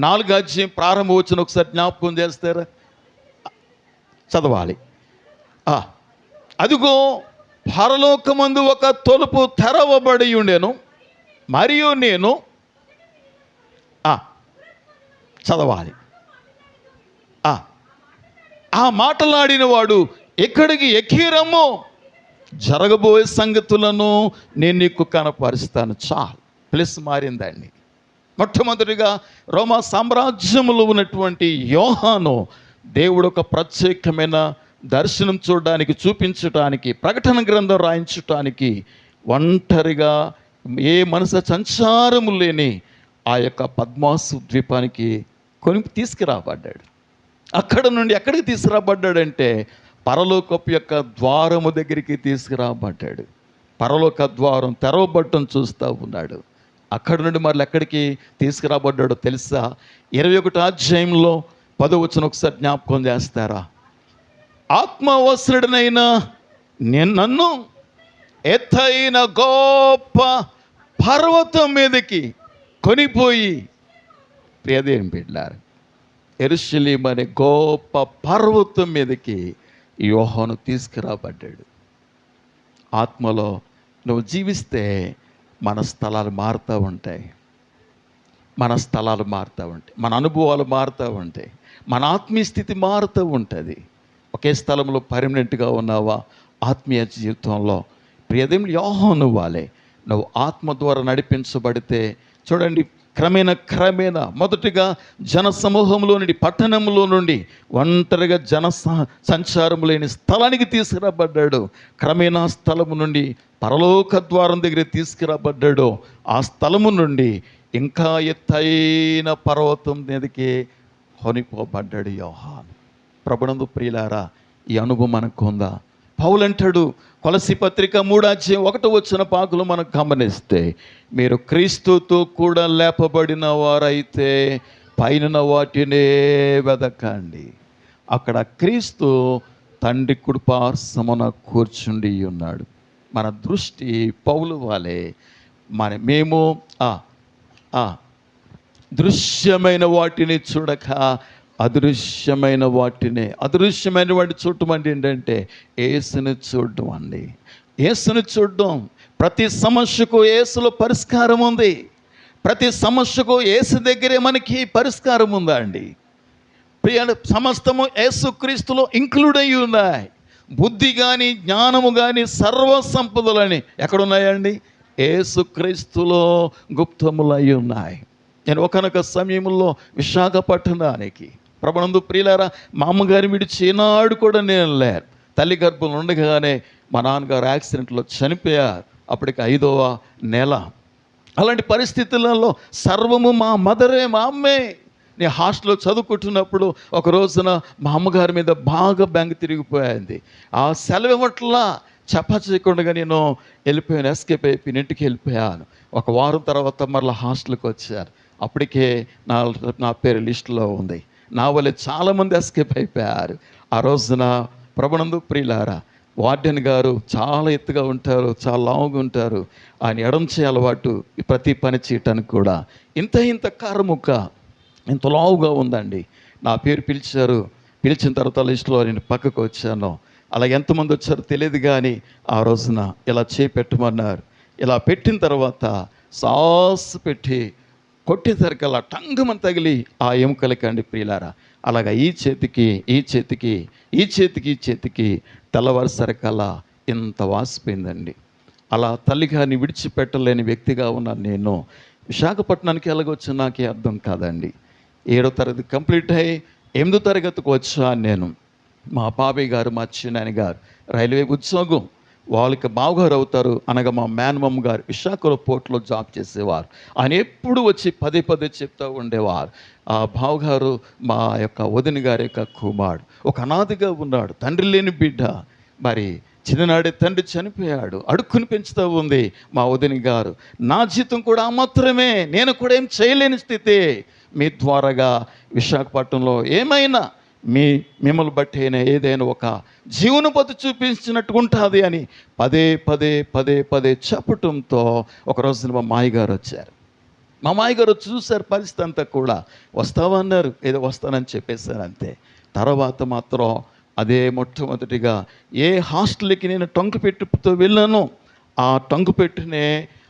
4వ అధ్యాయం ప్రారంభం వచ్చిన ఒకసారి జ్ఞాపకం చేస్తారా? చదవాలి. అదిగో పరలోకమందు ఒక తలుపు తెరవబడి ఉండెను, మరియు నేను చదవాలి. ఆ మాటలాడిన వాడు ఇక్కడికి ఎక్కిరమ్ము, జరగబోయే సంగతులను నేను నీకు కనపరుస్తాను. చాలు, ప్లస్ మారిందండి. మొట్టమొదటిగా రోమా సామ్రాజ్యంలో ఉన్నటువంటి యోహాను దేవుడు ఒక ప్రత్యేకమైన దర్శనం చూడడానికి, చూపించటానికి, ప్రకటన గ్రంథం రాయించటానికి ఒంటరిగా ఏ మనసు సంచారము లేని ఆ యొక్క పద్మాసు ద్వీపానికి తీసుకురాబడ్డాడు. అక్కడ నుండి ఎక్కడికి తీసుకురాబడ్డాడంటే పరలోకపు యొక్క ద్వారము దగ్గరికి తీసుకురాబడ్డాడు. పరలోక ద్వారం తెరవబట్టం చూస్తూ ఉన్నాడు. అక్కడ నుండి మళ్ళీ ఎక్కడికి తీసుకురాబడ్డాడో తెలుసా? 21వ అధ్యాయంలో 10వ వచనం ఒకసారి జ్ఞాపకం చేస్తారా? ఆత్మవస్త్రుడనైన నన్ను ఎత్తైన గొప్ప పర్వతం మీదకి కొనిపోయి, ప్రియదేవుని బిడ్డలారా, యెరూషలేము అనే గొప్ప పర్వతం మీదకి యోహాను తీసుకురాబడ్డాడు. ఆత్మలో నువ్వు జీవిస్తే మన స్థలాలు మారుతూ ఉంటాయి, మన స్థలాలు మారుతూ ఉంటాయి, మన అనుభవాలు మారుతూ ఉంటాయి, మన ఆత్మీయ స్థితి మారుతూ ఉంటుంది. ఒకే స్థలంలో పర్మనెంట్గా ఉన్నావా? ఆత్మీయ జీవితంలో ప్రియదేవుని యోహాను వాలే నువ్వు ఆత్మ ద్వారా నడిపించబడితే, చూడండి, క్రమేణా మొదటిగా జన సమూహంలో నుండి, పట్టణంలో నుండి ఒంటరిగా సంచారం లేని స్థలానికి తీసుకురాబడ్డాడు. క్రమేణా స్థలము నుండి పరలోక ద్వారం దగ్గర తీసుకురాబడ్డాడు. ఆ స్థలము నుండి ఇంకా ఎత్తైన పర్వతం మీదకి కొనిపోబడ్డాడు యోహాను. ప్రభునందు ప్రియులారా, ఈ అనుభవం మనకు ఉందా? పౌలు అంటాడు, కొలస్సీ పత్రిక 3వ అధ్యాయం 1వ వచన పాకులు మనం గమనిస్తే, మీరు క్రీస్తుతో కూడా లేపబడిన వారైతే పైన వాటినే వెదకండి. అక్కడ క్రీస్తు తండ్రి కుడిపార్శ్వమున కూర్చుండి ఉన్నాడు. మన దృష్టి పౌలు వాలే మేము దృశ్యమైన వాటిని చూడక అదృశ్యమైన వాటి చూడటం అంటే ఏంటంటే యేసుని చూడటం అండి. యేసుని చూడటం. ప్రతి సమస్యకు యేసులో పరిష్కారం ఉంది. ప్రతి సమస్యకు యేసు దగ్గరే మనకి పరిష్కారం ఉందా అండి? సమస్తము యేసుక్రీస్తులో ఇంక్లూడ్ అయ్యి ఉన్నాయి. బుద్ధి కానీ, జ్ఞానము కానీ, సర్వ సంపదలని ఎక్కడున్నాయండి? యేసుక్రీస్తులో గుప్తములై ఉన్నాయి. నేను ఒకనొక సమయంలో విశాఖపట్టణానికి, ప్రభునందు ప్రియులారా, మా అమ్మగారి విడిచి ఏనాడు కూడా నేను లేరు. తల్లి గర్భంలో ఉండగానే మా నాన్నగారు యాక్సిడెంట్లో చనిపోయారు. అప్పటికి 5వ నెల. అలాంటి పరిస్థితులలో సర్వము మా మదరే, మా అమ్మే. నేను హాస్టల్లో చదువుకుంటున్నప్పుడు ఒక రోజున మా అమ్మగారి మీద బాగా బెంగ తిరిగిపోయింది. ఆ సెలవు ఇవ్వట్లా చేయకుండా నేను వెళ్ళిపోయాను, ఎస్కేప్ అయిపోయిన ఇంటికి వెళ్ళిపోయాను. ఒక వారం తర్వాత మరలా హాస్టల్కి వచ్చారు. అప్పటికే నా పేరు లిస్టులో ఉంది. నా వల్ల చాలామంది ఎస్కేప్ అయిపోయారు. ఆ రోజున ప్రభునందు ప్రియులారా, వార్డెన్ గారు చాలా ఎత్తుగా ఉంటారు, చాలా లావుగా ఉంటారు. ఆయన ఎడం చేయ అలవాటు, ప్రతి పని చేయటానికి కూడా. ఇంత కారముక్క, ఇంత లావుగా ఉందండి. నా పేరు పిలిచారు. పిలిచిన తర్వాత లిస్టులో నేను పక్కకు వచ్చాను. అలా ఎంతమంది వచ్చారో తెలియదు, కానీ ఆ రోజున ఇలా చేపెట్టమన్నారు. ఇలా పెట్టిన తర్వాత సాస్ పెట్టి కొట్టేసరికి అలా టంగమని తగిలి ఆ ఎముకలకి అండి ప్రియులారా, అలాగా ఈ చేతికి తెల్లవారుసరికల్లా ఇంత వాసిపోయిందండి. అలా తల్లిగారిని విడిచిపెట్టలేని వ్యక్తిగా ఉన్నాను నేను. విశాఖపట్నానికి ఎలాగొచ్చా నాకే అర్థం కాదండి. 7వ తరగతి కంప్లీట్ అయ్యి 8వ తరగతికి వచ్చాను నేను. మా బాబాయ్ గారు, మా చిన్నాయన గారు రైల్వే ఉద్యోగం, వాళ్ళకి బావగారు అవుతారు అనగా మా మేనమామ గారు విశాఖలో పోర్ట్లో జాబ్ చేసేవారు. ఆయన ఎప్పుడు వచ్చి పదే చెప్తూ ఉండేవారు, ఆ బావగారు మా యొక్క వదిన గారి యొక్క కుమారుడు, ఒక అనాథగా ఉన్నాడు, తండ్రి లేని బిడ్డ. మరి చిన్ననాడే తండ్రి చనిపోయాడు, అడుక్కుని పెంచుతూ ఉంది మా వదిన గారు. నా జీతం కూడా మాత్రమే, నేను కూడా ఏం చేయలేని స్థితి. మీ ద్వారాగా విశాఖపట్నంలో ఏమైనా మిమ్మల్ని బట్టి అయినా ఏదైనా ఒక జీవనోపాధి చూపించినట్టుగా ఉంటుంది అని పదే చెప్పటంతో ఒక రోజున మా మాయగారు వచ్చారు. మా మాయగారు చూశారు పరిస్థితి అంతా కూడా. వస్తావా అన్నారు. ఏదో వస్తానని చెప్పేశాను అంతే. తర్వాత మాత్రం అదే మొట్టమొదటిగా ఏ హాస్టల్కి నేను టొంకపెట్టుతో వెళ్ళాను, ఆ టొంకపెట్టునే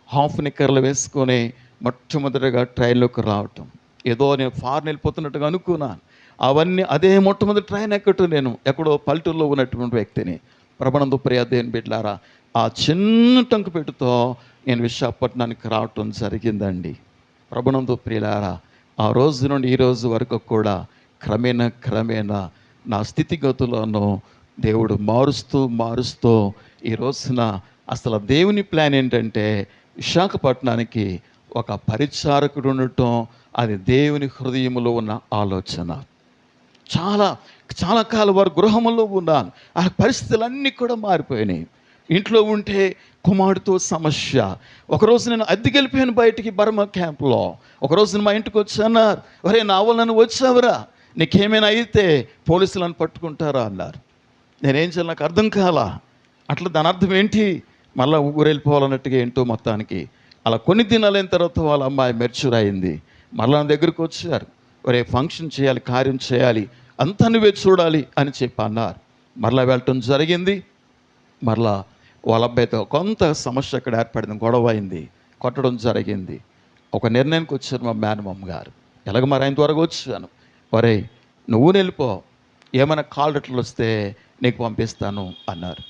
హాఫ్ నిక్కర్లు వేసుకొని మొట్టమొదటిగా ట్రైన్లోకి రావటం. ఏదో నేను ఫారెన్ వెళ్ళిపోతున్నట్టుగా అనుకున్నాను. అవన్నీ అదే మొట్టమొదటి ట్రైన్ ఎక్కటం నేను ఎక్కడో పల్లెటూరులో ఉన్నటువంటి వ్యక్తిని. ప్రభునందు ప్రియ దేవుని బిడ్డలారా, ఆ చిన్న టంకుపెట్టుతో నేను విశాఖపట్నానికి రావటం జరిగిందండి. ప్రభునందు ప్రియులారా, ఆ రోజు నుండి ఈ రోజు వరకు కూడా క్రమేణా నా స్థితిగతులను దేవుడు మారుస్తూ ఈ రోజున అసలు దేవుని ప్లాన్ ఏంటంటే విశాఖపట్నానికి ఒక పరిచారకుడు ఉండటం. అది దేవుని హృదయంలో ఉన్న ఆలోచన. చాలా చాలా కాలం వారు గృహంలో ఉన్నాను. ఆ పరిస్థితులన్నీ కూడా మారిపోయినాయి. ఇంట్లో ఉంటే కుమారుడితో సమస్య. ఒకరోజు నేను అద్దెకెళ్ళిపోయాను బయటికి బర్మా క్యాంప్లో. ఒకరోజు నేను మా ఇంటికి వచ్చాన్నారు. ఒరే నా వల్ల వచ్చావురా, నీకేమైనా అయితే పోలీసులను పట్టుకుంటారా అన్నారు. నేనేం చేయాలి నాకు అర్థం కాలా. అట్లా దాని అర్థం ఏంటి? మళ్ళీ ఊరు వెళ్ళిపోవాలన్నట్టుగా ఏంటో మొత్తానికి. అలా కొన్ని దినాలైన తర్వాత వాళ్ళ అమ్మాయి మెచ్యూర్ అయింది. మళ్ళీ నా దగ్గరికి వచ్చారు. ఒరే ఫంక్షన్ చేయాలి, కార్యం చేయాలి, అంతా నువ్వే చూడాలి అని చెప్పి అన్నారు. మరలా వెళ్ళటం జరిగింది. మరలా వాళ్ళ అబ్బాయితో కొంత సమస్య అక్కడ ఏర్పడింది, గొడవ అయింది, కొట్టడం జరిగింది. ఒక నిర్ణయానికి వచ్చారు మా మేనమామ గారు. ఎలాగ మరి ఆయన త్వరగా వచ్చాను. ఒరే నువ్వు వెళ్ళిపో, ఏమైనా కాల్ లెటర్లు వస్తే నీకు పంపిస్తాను అన్నారు.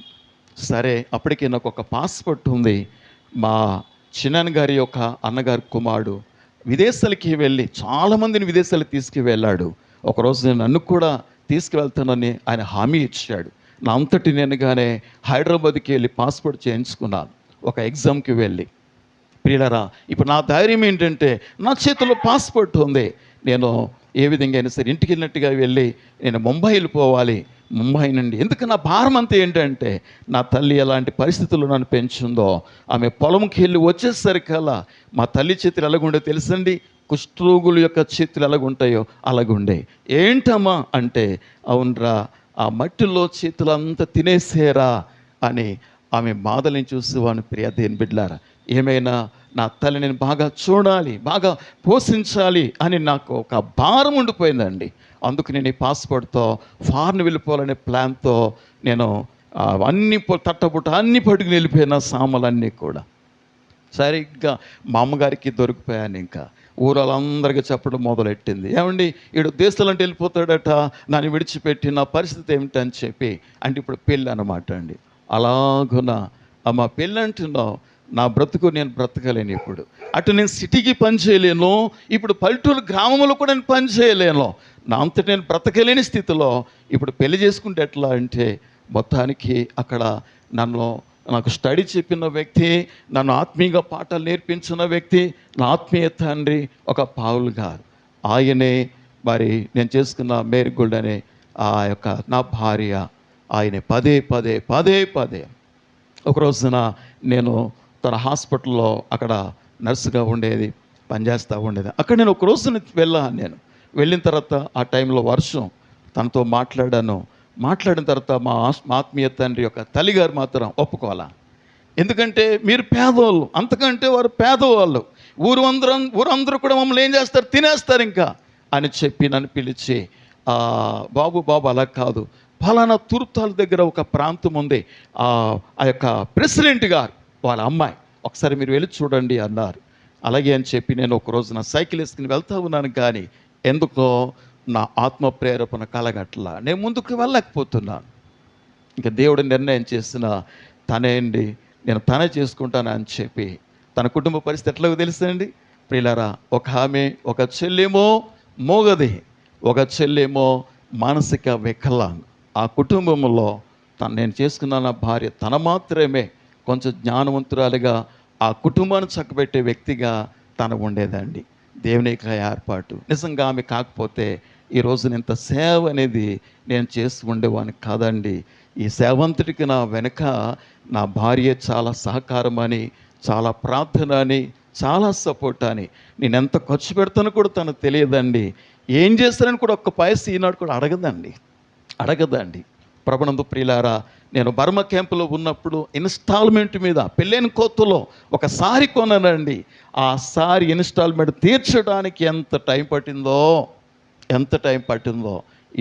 సరే, అప్పటికి నాకు ఒక పాస్పోర్ట్ ఉంది. మా చిన్నాన్న గారి యొక్క అన్నగారి కుమారుడు విదేశాలకి వెళ్ళి చాలామందిని విదేశాలకు తీసుకువెళ్ళాడు. ఒకరోజు నేను నన్ను కూడా తీసుకువెళ్తానని ఆయన హామీ ఇచ్చాడు. నా అంతటి నేనుగానే హైదరాబాద్కి వెళ్ళి పాస్పోర్ట్ చేయించుకున్నాను ఒక ఎగ్జామ్కి వెళ్ళి. ప్రియులారా, ఇప్పుడు నా ధైర్యం ఏంటంటే నా చేతిలో పాస్పోర్ట్ ఉంది. నేను ఏ విధంగా అయినా సరే ఇంటికి వెళ్ళినట్టుగా వెళ్ళి నేను ముంబై వెళ్ళిపోవాలి. ముంబై నుండి ఎందుకు నా భారం అంతా ఏంటంటే నా తల్లి ఎలాంటి పరిస్థితుల్లో నన్ను పెంచుందో, ఆమె పొలంకి వెళ్ళి వచ్చేసరికల్లా మా తల్లి చేతులు ఎలాగుండో తెలుసండి, కుష్ఠరోగుల యొక్క చేతులు ఎలాగుంటాయో అలాగుండే. ఏంటమ్మా అంటే, అవునరా ఆ మట్టిలో చేతులంతా తినేసేరా అని ఆమె బాధల్ని చూసి వాడిని ప్రియ దేవుని బిడ్డలారా, ఏమైనా నా తల్లి నేను బాగా చూడాలి, బాగా పోషించాలి అని నాకు ఒక భారం ఉండిపోయిందండి. అందుకు నేను ఈ పాస్పోర్ట్తో ఫారెన్ వెళ్ళిపోవాలనే ప్లాన్తో నేను అన్ని తట్టబుట్ట అన్ని పట్టుకుని వెళ్ళిపోయిన సామాన్లన్నీ కూడా. సరిగ్గా మా అమ్మగారికి దొరికిపోయాను. ఇంకా ఊరాళ్ళందరికీ చెప్పడం మొదలెట్టింది, ఏమండి ఈడు దేశాలంటే వెళ్ళిపోతాడట, నన్ను విడిచిపెట్టి నా పరిస్థితి ఏమిటని చెప్పి. అంటే ఇప్పుడు పెళ్ళి అన్నమాట అండి. అలాగున మా పెళ్ళి అంటున్నావు, నా బ్రతుకు నేను బ్రతకలేను. ఇప్పుడు అటు నేను సిటీకి పని చేయలేను, ఇప్పుడు పల్లెటూరు గ్రామంలో కూడా నేను పని చేయలేను. నా అంతటి నేను బ్రతకలేని స్థితిలో ఇప్పుడు పెళ్లి చేసుకుంటే ఎట్లా అంటే, మొత్తానికి అక్కడ నాకు స్టడీ చెప్పిన వ్యక్తి, నన్ను ఆత్మీయంగా పాఠాలు నేర్పించిన వ్యక్తి, నా ఆత్మీయ తండ్రి ఒక పావులు గారు. ఆయనే మరి నేను చేసుకున్న మేరీ గోల్డ్ అనే ఆ యొక్క నా భార్య. ఆయన పదే ఒక రోజున నేను తన హాస్పిటల్లో అక్కడ నర్సుగా ఉండేది, పనిచేస్తూ ఉండేది. అక్కడ నేను ఒక రోజున వెళ్ళాను. నేను వెళ్ళిన తర్వాత ఆ టైంలో వర్షం, తనతో మాట్లాడిన తర్వాత మా ఆత్మీయ తండ్రి యొక్క తల్లిగారు మాత్రం ఒప్పుకోవాలా. ఎందుకంటే మీరు పేదవాళ్ళు, అంతకంటే వారు పేదవాళ్ళు, ఊరందరూ కూడా మమ్మల్ని ఏం చేస్తారు, తినేస్తారు ఇంకా అని చెప్పి నన్ను పిలిచి, బాబు అలా కాదు, ఫలానా తుర్తాల దగ్గర ఒక ప్రాంతం ఉంది, ఆ యొక్క ప్రెసిడెంట్ గారు వాళ్ళ అమ్మాయి, ఒకసారి మీరు వెళ్ళి చూడండి అన్నారు. అలాగే అని చెప్పి నేను ఒకరోజు నా సైకిల్ వేసుకుని వెళ్తూ ఉన్నాను. కానీ ఎందుకో నా ఆత్మ ప్రేరేపణ కలగట్లా, నేను ముందుకు వెళ్ళలేకపోతున్నాను. ఇంకా దేవుడు నిర్ణయం చేసిన తనే చేసుకుంటాను అని చెప్పి. తన కుటుంబ పరిస్థితి ఎట్లాగో తెలుసండి ప్రియులారా, ఒక ఆమె, ఒక చెల్లేమో మోగది, ఒక చెల్లేమో మానసిక వికలాంగ్. ఆ కుటుంబంలో నేను చేసుకున్న నా భార్య తన మాత్రమే కొంచెం జ్ఞానవంతురాలుగా ఆ కుటుంబాన్ని చక్కబెట్టే వ్యక్తిగా తను ఉండేదండి. దేవుని యొక్క ఏర్పాటు. నిజంగా ఆమె కాకపోతే ఈరోజు ఇంత సేవ అనేది నేను చేస్తూ ఉండేవాడిని కాదండి. ఈ సేవంతటికి నా వెనక నా భార్య చాలా సహకారం అని, చాలా ప్రార్థన అని, చాలా సపోర్ట్ అని. నేను ఎంత ఖర్చు పెడతానో కూడా తనకు తెలియదండి. ఏం చేస్తానని కూడా ఒక్క పైసా ఈనాడు కూడా అడగదండి. ప్రభునందు ప్రియులారా, నేను బర్మా క్యాంపులో ఉన్నప్పుడు ఇన్స్టాల్మెంట్ మీద పెళ్ళైన కొత్తలో ఒక సారీ కొన్నానండి. ఆ సారీ ఇన్స్టాల్మెంట్ తీర్చడానికి ఎంత టైం పట్టిందో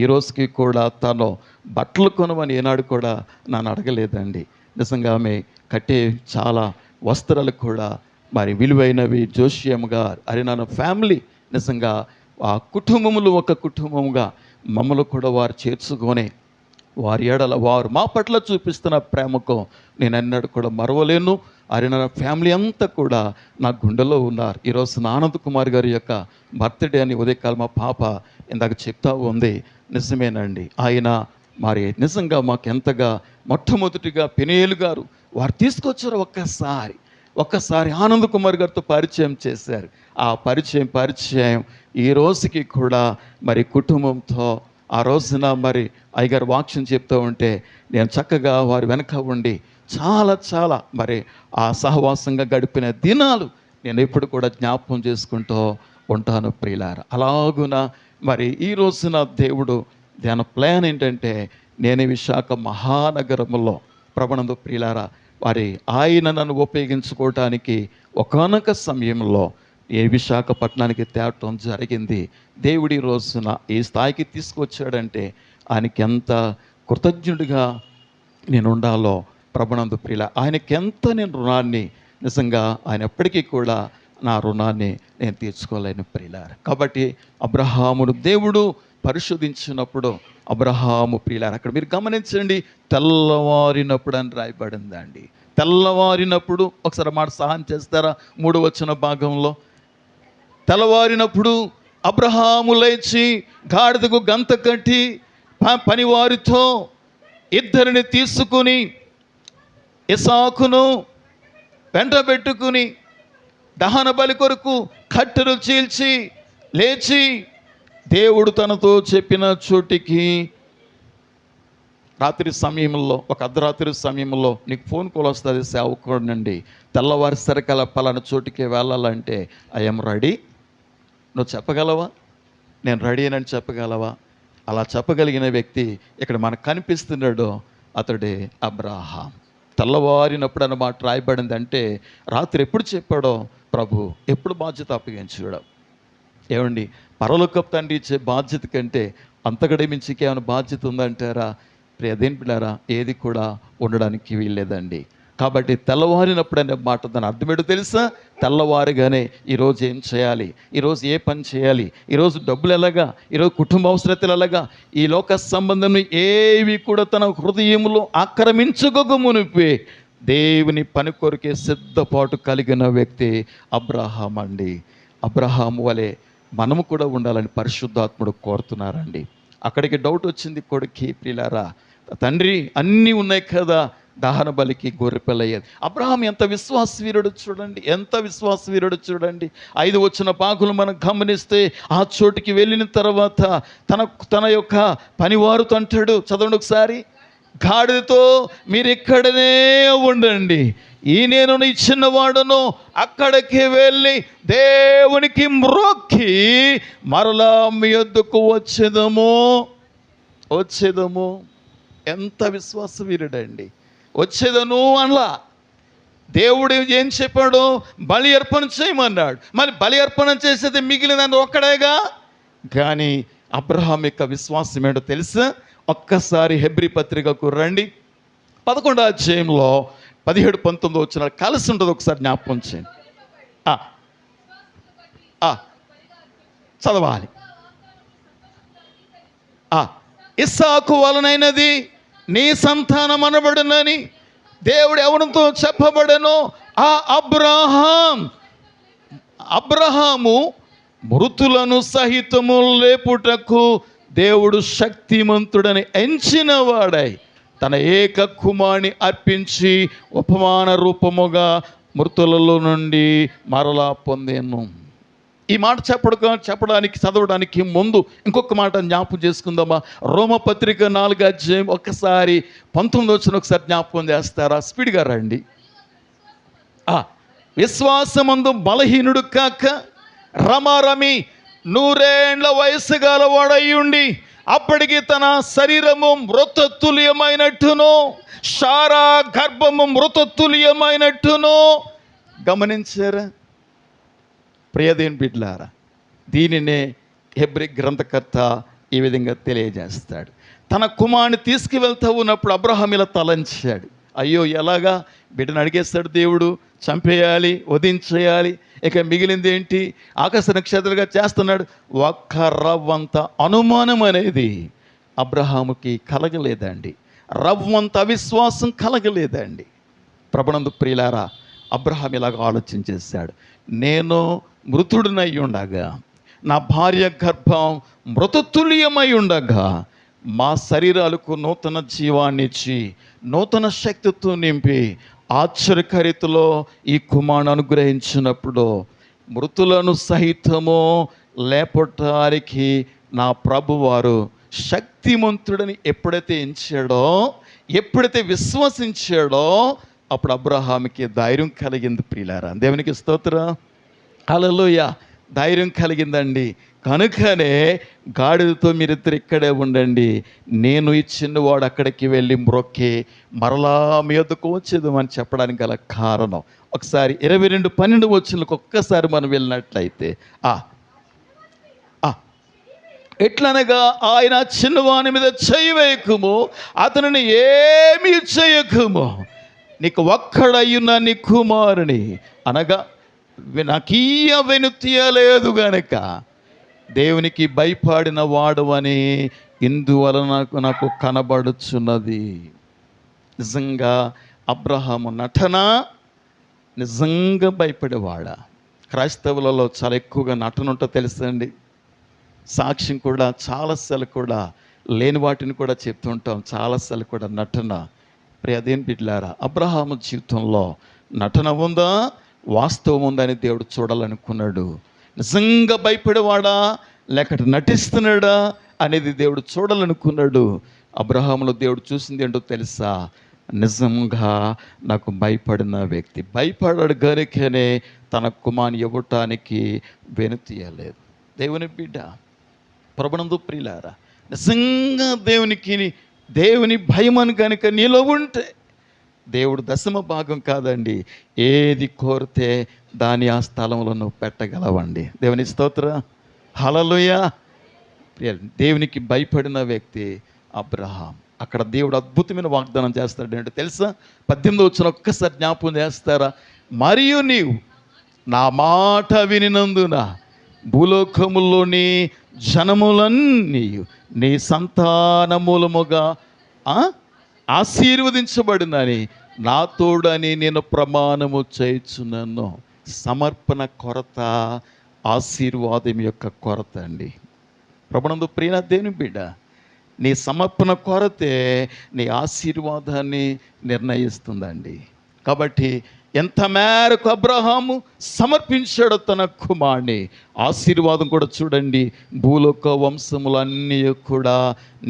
ఈ రోజుకి కూడా తను బట్టలు కొనమని ఏనాడు కూడా నన్ను అడగలేదండి. నిజంగా ఆమె కట్టే చాలా వస్త్రాలు కూడా మరి విలువైనవి. జోషియం గారు, నన్ను ఫ్యామిలీ నిజంగా ఆ కుటుంబములు ఒక కుటుంబముగా మమ్మల్ని కూడా వారు చేర్చుకొని వారి ఏడల వారు మా పట్ల చూపిస్తున్న ప్రేమకు నేను ఎన్నడూ కూడా మరవలేను. ఆయన ఫ్యామిలీ అంతా కూడా నా గుండెలో ఉన్నారు. ఈరోజు ఆనంద్ కుమార్ గారి యొక్క బర్త్డే అని ఉదయకాలం మా పాప ఇందాక చెప్తా ఉంది. నిజమేనండి, ఆయన మరి నిజంగా మాకు ఎంతగా మొట్టమొదటిగా పెనేలు గారు వారు తీసుకొచ్చారు. ఒక్కసారి ఆనంద్ కుమార్ గారితో పరిచయం చేశారు. ఆ పరిచయం ఈ రోజుకి కూడా మరి కుటుంబంతో ఆ రోజున మరి అయ్యగారు వాక్యం చెప్తూ ఉంటే నేను చక్కగా వారి వెనక ఉండి చాలా మరి ఆ సహవాసంగా గడిపిన దినాలు నేను ఎప్పుడు కూడా జ్ఞాపకం చేసుకుంటూ ఉంటాను ప్రియులారా. అలాగున మరి ఈ రోజున దేవుడు దాని ప్లాన్ ఏంటంటే నేను విశాఖ మహానగరంలో ప్రభునందు ప్రియులారా వారి ఆయన నన్ను ఉపయోగించుకోవటానికి ఒకానొక సమయంలో ఏ విశాఖపట్నానికి తేవటం జరిగింది. దేవుడి రోజున ఈ స్థాయికి తీసుకొచ్చాడంటే ఆయనకి ఎంత కృతజ్ఞుడిగా నేను ఉండాలో ప్రభునందు ప్రియుల ఆయనకి ఎంత నేను రుణాన్ని నిజంగా ఆయన ఎప్పటికీ కూడా నా రుణాన్ని నేను తీర్చుకోలేను ప్రియులారు. కాబట్టి అబ్రహామును దేవుడు పరిశోధించినప్పుడు అబ్రహాము ప్రియులారు అక్కడ మీరు గమనించండి, తెల్లవారినప్పుడు అని రాయబడిందండి. తెల్లవారినప్పుడు ఒకసారి మాట సహాయం చేస్తారా? 3వ వచన భాగంలో తెల్లవారినప్పుడు అబ్రహాము లేచి గాడిదకు గంత కట్టి పనివారితో 2 తీసుకుని ఇసాకును వెంట పెట్టుకుని దహన బలి కొరకు కట్టెలు చీల్చి లేచి దేవుడు తనతో చెప్పిన చోటికి రాత్రి సమయంలో ఒక అర్ధరాత్రి సమయంలో నీకు ఫోన్ కాల్ వస్తుంది, సేవకుడినండి తెల్లవారి సరికల పలానా చోటికి వెళ్ళాలంటే ఐఎమ్ రెడీ, నువ్వు చెప్పగలవా? నేను రెడీ అని చెప్పగలవా? అలా చెప్పగలిగిన వ్యక్తి ఇక్కడ మనకు కనిపిస్తున్నాడు, అతడే అబ్రహాం. తెల్లవారినప్పుడు అన్నమాట రాయబడింది. అంటే రాత్రి ఎప్పుడు చెప్పాడో ప్రభు ఎప్పుడు బాధ్యత అప్పగించాడో. ఏమండి, పరలోకపు తండ్రి ఇచ్చే బాధ్యత కంటే అంతకంటే మించి ఏమైనా బాధ్యత ఉందంటారా? ప్రియదేని పిల్లారా, ఏది కూడా ఉండడానికి వీల్లేదండి. కాబట్టి తెల్లవారినప్పుడు అనే మాట దాని అర్థం ఏంటో తెలుసా? తెల్లవారుగానే ఈరోజు ఏం చేయాలి, ఈరోజు ఏ పని చేయాలి, ఈరోజు డబ్బులు ఎలాగా, ఈరోజు కుటుంబ అవసరతలు ఎలాగా, ఈ లోక సంబంధం ఏవి కూడా తన హృదయంలో ఆక్రమించుకోక మునిపే దేవుని పని కొరకే సిద్ధపాటు కలిగిన వ్యక్తి అబ్రహాం అండి. అబ్రహాం వలె మనము కూడా ఉండాలని పరిశుద్ధాత్ముడు కోరుతున్నారండి. అక్కడికి డౌట్ వచ్చింది కొడుక్కి, ప్రియులారా తండ్రి అన్నీ ఉన్నాయి కదా, దహన బలికి గొర్రెపిల్లయ్యేది. అబ్రహాం ఎంత విశ్వాసవీరుడు చూడండి, ఎంత విశ్వాసవీరుడు చూడండి. 5 వచ్చిన పాకులు మనం గమనిస్తే ఆ చోటుకి వెళ్ళిన తర్వాత తన యొక్క పనివారుతో అంటాడు, చదవండి ఒకసారి, గాడిదతో మీరు ఇక్కడనే ఉండండి, ఈ నేను నీ చిన్నవాడును అక్కడికి వెళ్ళి దేవునికి మ్రొక్కి మరలా మీ యొద్దకు వచ్చేదము. ఎంత విశ్వాసవీరుడండి. వచ్చేదను అనలా. దేవుడు ఏం చెప్పాడు? బలి అర్పణ చేయమన్నాడు. మరి బలి అర్పణ చేసేది మిగిలినది ఒక్కడేగా. కానీ అబ్రహాం యొక్క విశ్వాసం ఏంటో తెలుసా? ఒక్కసారి హెబ్రీ పత్రికకు రండి, 11వ అధ్యాయంలో 17-19 వచ్చిన కలిసి ఉంటుంది, ఒకసారి జ్ఞాపకం చేయండి. చదవాలి. ఇస్సాకు వలనైనది నీ సంతానం అనబడునని దేవుడు ఎవరితో చెప్పబడను? ఆ అబ్రహాము మృతులను సహితము లేపుటకు దేవుడు శక్తిమంతుడని ఎంచిన వాడై తన ఏక కుమారుని అర్పించి ఉపమాన రూపముగా మృతులలో నుండి మరలా పొందేను. ఈ మాట చెప్పడానికి చదవడానికి ముందు ఇంకొక మాట జ్ఞాపకం చేసుకుందామా? రోమపత్రిక 4వ అధ్యాయం ఒకసారి 19 వచ్చిన ఒకసారి జ్ఞాపకం చేస్తారా? స్పీడ్గా రండి. విశ్వాసమందు బలహీనుడు కాక రమారమి 100 ఏండ్ల వయసు గలవాడయ్యుండి అప్పటికి తన శరీరము మృతతుల్యమైనట్టును శారా గర్భము మృతతుల్యమైనట్టును. గమనించారా ప్రియదేని బిడ్డలారా? దీనినే హెబ్రీ గ్రంథకర్త ఈ విధంగా తెలియజేస్తాడు. తన కుమారుని తీసుకువెళ్తూ ఉన్నప్పుడు అబ్రహాం ఇలా తలంచాడు, అయ్యో ఎలాగా బిడ్డను అడిగేస్తాడు దేవుడు, చంపేయాలి, వధించేయాలి, ఇక మిగిలింది ఏంటి? ఆకాశ నక్షత్రాలుగా చేస్తున్నాడు. ఒక్క రవ్వంత అనుమానం అనేది అబ్రహాముకి కలగలేదండి. రవ్వంత అవిశ్వాసం కలగలేదండి. ప్రభునందు ప్రియులారా, అబ్రహాం ఇలాగ ఆలోచన చేశాడు. నేను మృతుడినై ఉండగా, నా భార్య గర్భం మృతతుల్యమై ఉండగా, మా శరీరాలకు నూతన జీవాన్ని ఇచ్చి నూతన శక్తితో నింపి ఆశ్చర్యకరీతిలో ఈ కుమారుని అనుగ్రహించినప్పుడు మృతులను సహితము లేపటానికి నా ప్రభువారు శక్తిమంతుడని ఎప్పుడైతే ఎంచాడో, ఎప్పుడైతే విశ్వసించాడో, అప్పుడు అబ్రహాముకి ధైర్యం కలిగింది. ప్రియులారా, దేవునికి స్తోత్రం. హల్లెలూయా. ధైర్యం కలిగిందండి. కనుకనే గాడిదతో మీరిద్దరు ఇక్కడే ఉండండి, నేను ఈ చిన్నవాడు అక్కడికి వెళ్ళి మ్రొక్కి మరలా మీ వద్దకు వచ్చేదామని చెప్పడానికి గల కారణం, ఒకసారి 22:12 వచనాలకు ఒక్కసారి మనం వెళ్ళినట్లయితే, ఎట్లనగా ఆయన చిన్నవాని మీద చెయ్యి వేయకుము, అతనిని ఏమీ చేయకుము, నీకు ఒక్కడయ్యున్న నీ కుమారుని అనగా నాకీయ వెనుతీయలేదు గనక దేవునికి భయపడిన వాడు అని ఇందువలన నాకు కనబడుచున్నది. నిజంగా అబ్రహాము నటన నిజంగా భయపడేవాడా? క్రైస్తవులలో చాలా ఎక్కువగా నటన ఉంటో తెలుసండి. సాక్ష్యం కూడా చాలాసార్లు కూడా లేని వాటిని కూడా చెప్తుంటాం. చాలాసార్లు కూడా నటన. ప్రియదేని బిడ్డలారా, అబ్రహాము జీవితంలో నటన ఉందా, వాస్తవం ఉందని దేవుడు చూడాలనుకున్నాడు. నిజంగా భయపడేవాడా లేక నటిస్తున్నాడా అనేది దేవుడు చూడాలనుకున్నాడు. అబ్రహాములో దేవుడు చూసింది ఏంటో తెలుసా? నిజంగా నాకు భయపడిన వ్యక్తి. భయపడాడు గనుకనే తన కుమారుని ఇవ్వటానికి వెనుతీయలేదు. దేవుని బిడ్డ, ప్రభునందు ప్రియులారా, నిజంగా దేవుని భయమని కనుక నీలో ఉంటే దేవుడు దశమ భాగం కాదండి, ఏది కోరితే దాని ఆ స్థలంలో నువ్వు పెట్టగలవండి. దేవుని స్తోత్రం. హల్లెలూయా. దేవునికి భయపడిన వ్యక్తి అబ్రహాం. అక్కడ దేవుడు అద్భుతమైన వాగ్దానం చేస్తాడు. ఏంటో తెలుసా? 18 వచనం ఒక్కసారి జ్ఞాపకం చేస్తారా? మరియు నీవు నా మాట వినినందున భూలోకములోని జనములన్నీ నీ సంతాన మూలముగా ఆశీర్వదించబడినని నా తోడని నేను ప్రమాణము చేయుచున్నాను. సమర్పణ కొరత ఆశీర్వాదం యొక్క కొరత అండి. ప్రభునందు ప్రియ దేవుని బిడ్డ, నీ సమర్పణ కొరతే నీ ఆశీర్వాదాన్ని నిర్ణయిస్తుందండి. కాబట్టి ఎంత మేరకు అబ్రహాము సమర్పించాడో తన కుమారుని, ఆశీర్వాదం కూడా చూడండి. భూలోక వంశములన్నీ కూడా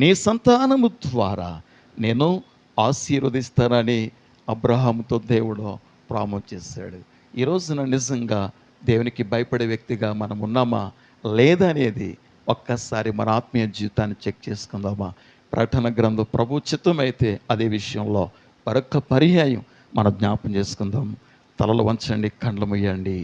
నీ సంతానము ద్వారా నేను ఆశీర్వదిస్తానని అబ్రహాముతో దేవుడు ప్రామిస్ చేశాడు. ఈ రోజున నిజంగా దేవునికి భయపడే వ్యక్తిగా మనం ఉన్నామా లేదా అనేది ఒక్కసారి మన ఆత్మీయ జీవితాన్ని చెక్ చేసుకుందామా? ప్రకటన గ్రంథం ప్రభు చిత్తమైతే అదే విషయంలో మరొక పర్యాయం మనం జ్ఞాపం చేసుకుందాం. తలలు వంచండి, కండ్లు మూయండి.